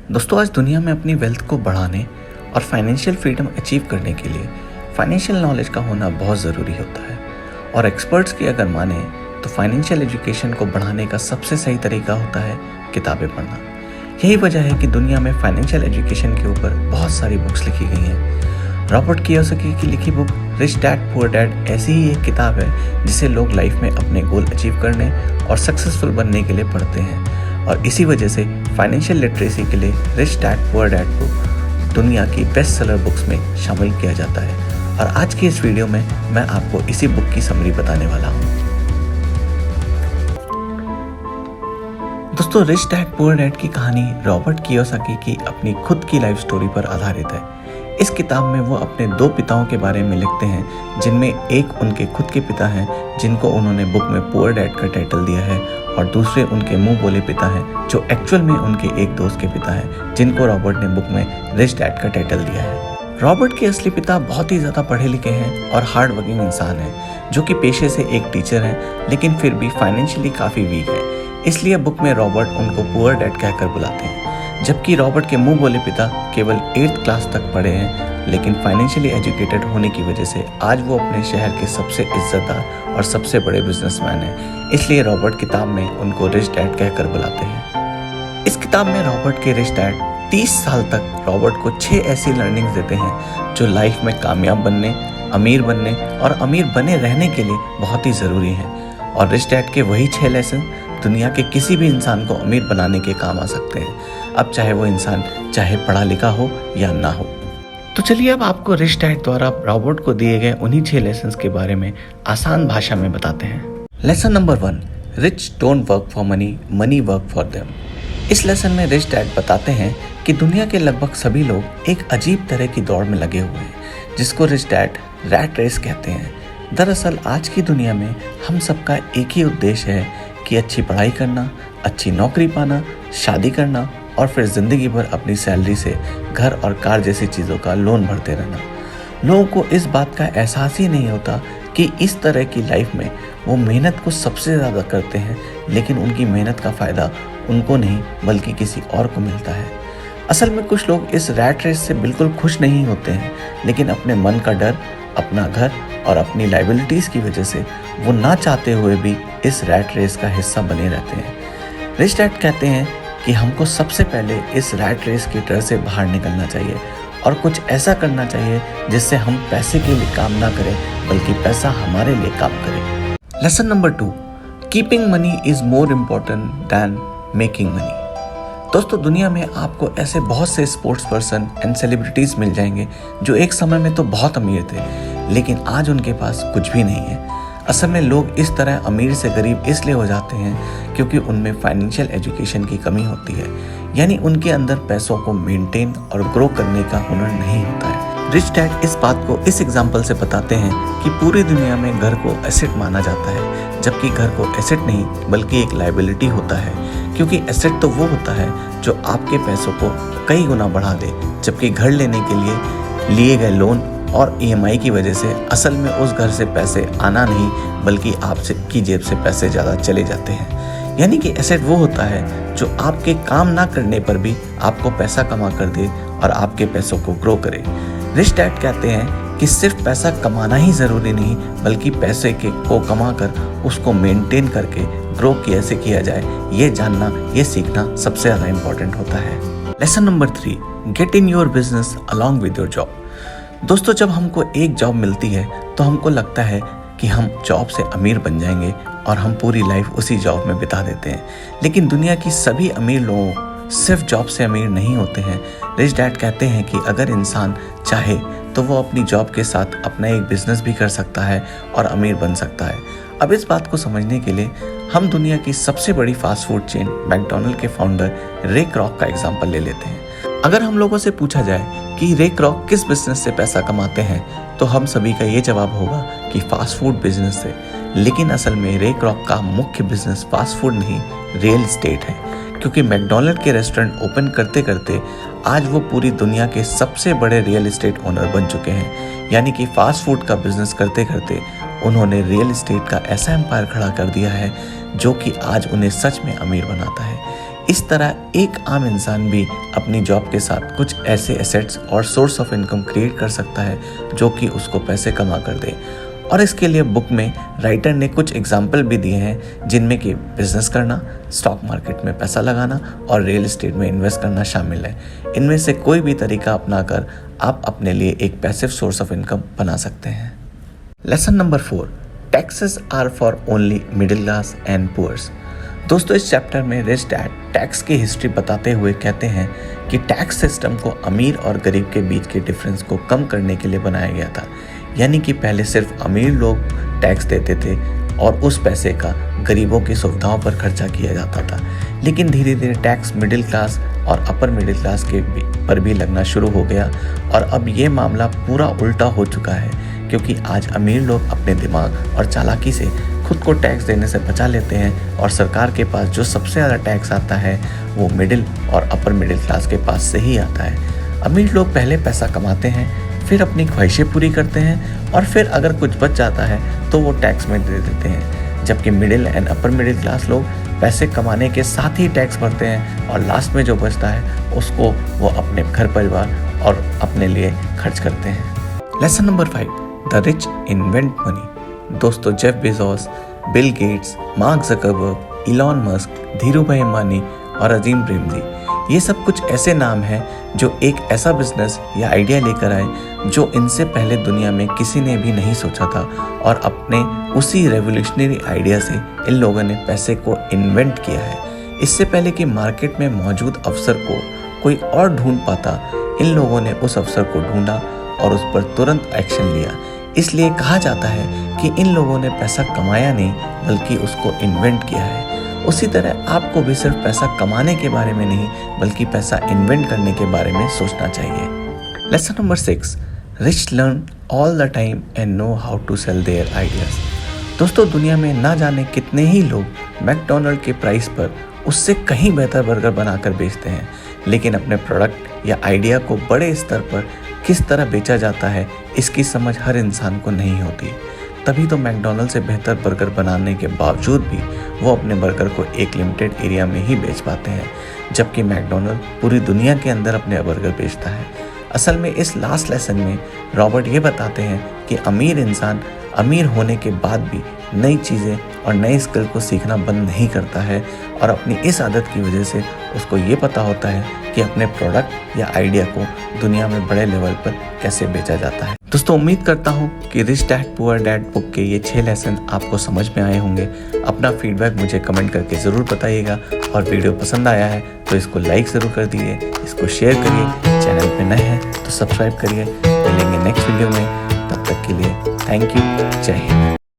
दोस्तों, आज दुनिया में अपनी वेल्थ को बढ़ाने और फाइनेंशियल फ्रीडम अचीव करने के लिए फाइनेंशियल नॉलेज का होना बहुत ज़रूरी होता है। और एक्सपर्ट्स की अगर माने तो फाइनेंशियल एजुकेशन को बढ़ाने का सबसे सही तरीका होता है किताबें पढ़ना। यही वजह है कि दुनिया में फाइनेंशियल एजुकेशन के ऊपर बहुत सारी बुक्स लिखी गई हैं। रॉबर्ट कियोसाकी की लिखी book rich dad poor dad ऐसी ही एक किताब है जिसे लोग लाइफ में अपने गोल अचीव करने और सक्सेसफुल बनने के लिए पढ़ते हैं। और इसी वजह से फाइनेंशियल लिटरेसी के लिए रिच डैड पुअर डैड को दुनिया की बेस्ट सेलर बुक्स में शामिल किया जाता है। और आज की इस वीडियो में मैं आपको इसी बुक की समरी बताने वाला हूँ। दोस्तों, रिच डैड पुअर डैड की कहानी रॉबर्ट कियोसाकी की अपनी खुद की लाइफ स्टोरी पर आधारित है। इस किताब में वो अपने दो पिताओं के बारे में लिखते हैं, जिनमें एक उनके खुद के पिता हैं जिनको उन्होंने बुक में पुअर डैड का टाइटल दिया है, और दूसरे उनके मुंह बोले पिता हैं जो एक्चुअल में उनके एक दोस्त के पिता हैं जिनको रॉबर्ट ने बुक में रिच डैड का टाइटल दिया है। रॉबर्ट के असली पिता बहुत ही ज़्यादा पढ़े लिखे हैं और हार्ड वर्किंग इंसान हैं, जो कि पेशे से एक टीचर हैं लेकिन फिर भी फाइनेंशियली काफ़ी वीक है। इसलिए बुक में रॉबर्ट उनको पुअर डैड कहकर बुलाते हैं। जबकि रॉबर्ट के मुंह बोले पिता केवल 8th क्लास तक पढ़े हैं, लेकिन फाइनेंशियली एजुकेटेड होने की वजह से आज वो अपने शहर के सबसे इज्जतदार और सबसे बड़े बिजनेसमैन हैं। इसलिए रॉबर्ट किताब में उनको रिच डैड कहकर बुलाते हैं। इस किताब में रॉबर्ट के रिच डैड 30 साल तक रॉबर्ट को 6 ऐसी लर्निंग्स देते हैं जो लाइफ में कामयाब बनने, अमीर बनने और अमीर बने रहने के लिए बहुत ही ज़रूरी हैं। और रिच डैड के वही 6 लेसन दुनिया के किसी भी इंसान को अमीर बनाने के काम आ सकते हैं, अब चाहे वो इंसान पढ़ा लिखा हो या ना हो। तो चलिए अब आपको रिच डैड द्वारा रॉबर्ट को दिए गए उन्हीं 6 लेसन्स के बारे में आसान भाषा में बताते हैं। Lesson number 1, rich don't work for money, money work for them. इस लेसन में रिच डैड बताते हैं कि दुनिया के लगभग सभी लोग एक अजीब तरह की दौड़ में लगे हुए हैं, जिसको रिच डैड रैट रेस कहते हैं। दरअसल आज की दुनिया में हम सबका एक ही उद्देश्य है कि अच्छी पढ़ाई करना, अच्छी नौकरी पाना, शादी करना और फिर ज़िंदगी भर अपनी सैलरी से घर और कार जैसी चीज़ों का लोन भरते रहना। लोगों को इस बात का एहसास ही नहीं होता कि इस तरह की लाइफ में वो मेहनत को सबसे ज़्यादा करते हैं, लेकिन उनकी मेहनत का फ़ायदा उनको नहीं बल्कि किसी और को मिलता है। असल में कुछ लोग इस रैट रेस से बिल्कुल खुश नहीं होते हैं, लेकिन अपने मन का डर, अपना घर और अपनी लाइबिलिटीज़ की वजह से वो ना चाहते हुए भी इस रैट रेस का हिस्सा बने रहते हैं। रिच डैड कहते हैं कि हमको सबसे पहले इस रैट रेस के डर से बाहर निकलना चाहिए और कुछ ऐसा करना चाहिए जिससे हम पैसे के लिए काम ना करें बल्कि पैसा हमारे लिए काम करे। Lesson number 2, keeping money is more important than making money. दोस्तों, दुनिया में आपको ऐसे बहुत से स्पोर्ट्स पर्सन एंड सेलिब्रिटीज़ मिल जाएंगे जो एक समय में तो बहुत अमीर थे, लेकिन आज उनके पास कुछ भी नहीं है। असल में लोग इस तरह अमीर से गरीब इसलिए हो जाते हैं क्योंकि उनमें फाइनेंशियल एजुकेशन की कमी होती है, यानी उनके अंदर पैसों को मेंटेन और ग्रो करने का हुनर नहीं होता है। रिच डैड इस बात को इस एग्जाम्पल से बताते हैं कि पूरी दुनिया में घर को एसेट माना जाता है, जबकि घर को एसेट नहीं बल्कि एक लायबिलिटी होता है, क्योंकि एसेट तो वो होता है जो आपके पैसों को कई गुना बढ़ा दे, जबकि घर लेने के लिए लिए गए लोन और EMI की वजह से असल में उस घर से पैसे आना नहीं बल्कि आपसे की जेब से पैसे ज़्यादा चले जाते हैं। यानी कि एसेट वो होता है जो आपके काम ना करने पर भी आपको पैसा कमा कर दे और आपके पैसों को ग्रो करे। रिच डैड कहते हैं कि सिर्फ पैसा कमाना ही ज़रूरी नहीं बल्कि पैसे को कमा कर उसको मेंटेन करके ग्रो कैसे किया जाए, ये जानना, ये सीखना सबसे ज़्यादा इम्पोर्टेंट होता है। Lesson number 3, get in your business along with your job. दोस्तों, जब हमको एक जॉब मिलती है तो हमको लगता है कि हम जॉब से अमीर बन जाएंगे और हम पूरी लाइफ उसी जॉब में बिता देते हैं, लेकिन दुनिया की सभी अमीर लोग सिर्फ जॉब से अमीर नहीं होते हैं। रिच डैड कहते हैं कि अगर इंसान चाहे तो वो अपनी जॉब के साथ अपना एक बिजनेस भी कर सकता है और अमीर बन सकता है। अब इस बात को समझने के लिए हम दुनिया की सबसे बड़ी फास्ट फूड चेन मैकडॉनल्ड के फाउंडर रे क्रॉक का एग्जाम्पल ले लेते हैं। अगर हम लोगों से पूछा जाए कि रे क्रॉक किस बिजनेस से पैसा कमाते हैं तो हम सभी का ये जवाब होगा कि फास्ट फूड बिजनेस से, लेकिन असल में रे क्रॉक का मुख्य बिजनेस फास्ट फूड नहीं रियल एस्टेट है, क्योंकि मैकडॉनल्ड के रेस्टोरेंट ओपन करते करते आज वो पूरी दुनिया के सबसे बड़े रियल एस्टेट ओनर बन चुके हैं। यानी कि फास्ट फूड का बिजनेस करते करते उन्होंने रियल एस्टेट का ऐसा एम्पायर खड़ा कर दिया है जो कि आज उन्हें सच में अमीर बनाता है। इस तरह एक आम इंसान भी अपनी जॉब के साथ कुछ ऐसे एसेट्स और सोर्स ऑफ इनकम क्रिएट कर सकता है जो कि उसको पैसे कमा कर दे। और इसके लिए बुक में राइटर ने कुछ एग्जाम्पल भी दिए हैं जिनमें कि बिजनेस करना, स्टॉक मार्केट में पैसा लगाना और रियल एस्टेट में इन्वेस्ट करना शामिल है। इनमें से कोई भी तरीका अपनाकर आप अपने लिए एक पैसिव सोर्स ऑफ इनकम बना सकते हैं। Lesson number 4, taxes are for only middle class and poors. दोस्तों, इस चैप्टर में रिच डैड टैक्स की हिस्ट्री बताते हुए कहते हैं कि टैक्स सिस्टम को अमीर और गरीब के बीच के डिफरेंस को कम करने के लिए बनाया गया था। यानी कि पहले सिर्फ अमीर लोग टैक्स देते थे और उस पैसे का गरीबों की सुविधाओं पर खर्चा किया जाता था। लेकिन धीरे धीरे टैक्स मिडिल क्लास और अपर मिडिल क्लास पर भी लगना शुरू हो गया और अब ये मामला पूरा उल्टा हो चुका है, क्योंकि आज अमीर लोग अपने दिमाग और चालाकी से खुद को टैक्स देने से बचा लेते हैं और सरकार के पास जो सबसे ज़्यादा टैक्स आता है वो मिडिल और अपर मिडिल क्लास के पास से ही आता है। अमीर लोग पहले पैसा कमाते हैं, फिर अपनी ख्वाहिशें पूरी करते हैं और फिर अगर कुछ बच जाता है तो वो टैक्स में दे देते हैं, जबकि middle and upper middle class लोग पैसे कमाने के साथ ही टैक्स भरते हैं और लास्ट में जो बचता है उसको वो अपने घर परिवार और अपने लिए खर्च करते हैं। Lesson number 5, the rich invent money. दोस्तों, Jeff Bezos, Bill Gates, Mark Zuckerberg, Elon Musk, Dhiru Bhai Ambani और अजीम प्रेमजी, ये सब कुछ ऐसे नाम हैं जो एक ऐसा बिजनेस या आइडिया लेकर आए जो इनसे पहले दुनिया में किसी ने भी नहीं सोचा था और अपने उसी रेवोल्यूशनरी आइडिया से इन लोगों ने पैसे को इन्वेंट किया है। इससे पहले कि मार्केट में मौजूद अवसर को कोई और ढूंढ पाता, इन लोगों ने उस अवसर को ढूंढा और उस पर तुरंत एक्शन लिया। इसलिए कहा जाता है कि इन लोगों ने पैसा कमाया नहीं बल्कि उसको इन्वेंट किया है। उसी तरह आपको भी सिर्फ पैसा कमाने के बारे में नहीं बल्कि पैसा इन्वेंट करने के बारे में सोचना चाहिए। Lesson number 6, rich learn all the time and know how to sell their ideas. दोस्तों, दुनिया में ना जाने कितने ही लोग मैकडॉनल्ड के प्राइस पर उससे कहीं बेहतर बर्गर बनाकर बेचते हैं, लेकिन अपने प्रोडक्ट या आइडिया को बड़े स्तर पर किस तरह बेचा जाता है इसकी समझ हर इंसान को नहीं होती। तभी तो मैकडॉनल्ड से बेहतर बर्गर बनाने के बावजूद भी वो अपने बर्गर को एक लिमिटेड एरिया में ही बेच पाते हैं, जबकि मैकडॉनल्ड पूरी दुनिया के अंदर अपने बर्गर बेचता है। असल में इस लास्ट लेसन में रॉबर्ट ये बताते हैं कि अमीर इंसान अमीर होने के बाद भी नई चीज़ें और नए स्किल को सीखना बंद नहीं करता है और अपनी इस आदत की वजह से उसको ये पता होता है कि अपने प्रोडक्ट या आइडिया को दुनिया में बड़े लेवल पर कैसे बेचा जाता है। दोस्तों, उम्मीद करता हूँ कि rich dad poor dad book के ये 6 लेसन आपको समझ में आए होंगे। अपना फीडबैक मुझे कमेंट करके ज़रूर बताइएगा और वीडियो पसंद आया है तो इसको लाइक ज़रूर कर दीजिए, इसको शेयर करिए, चैनल पे नए हैं तो सब्सक्राइब करिए। मिलेंगे नेक्स्ट वीडियो में, तब तक के लिए थैंक यू, जय हिंद।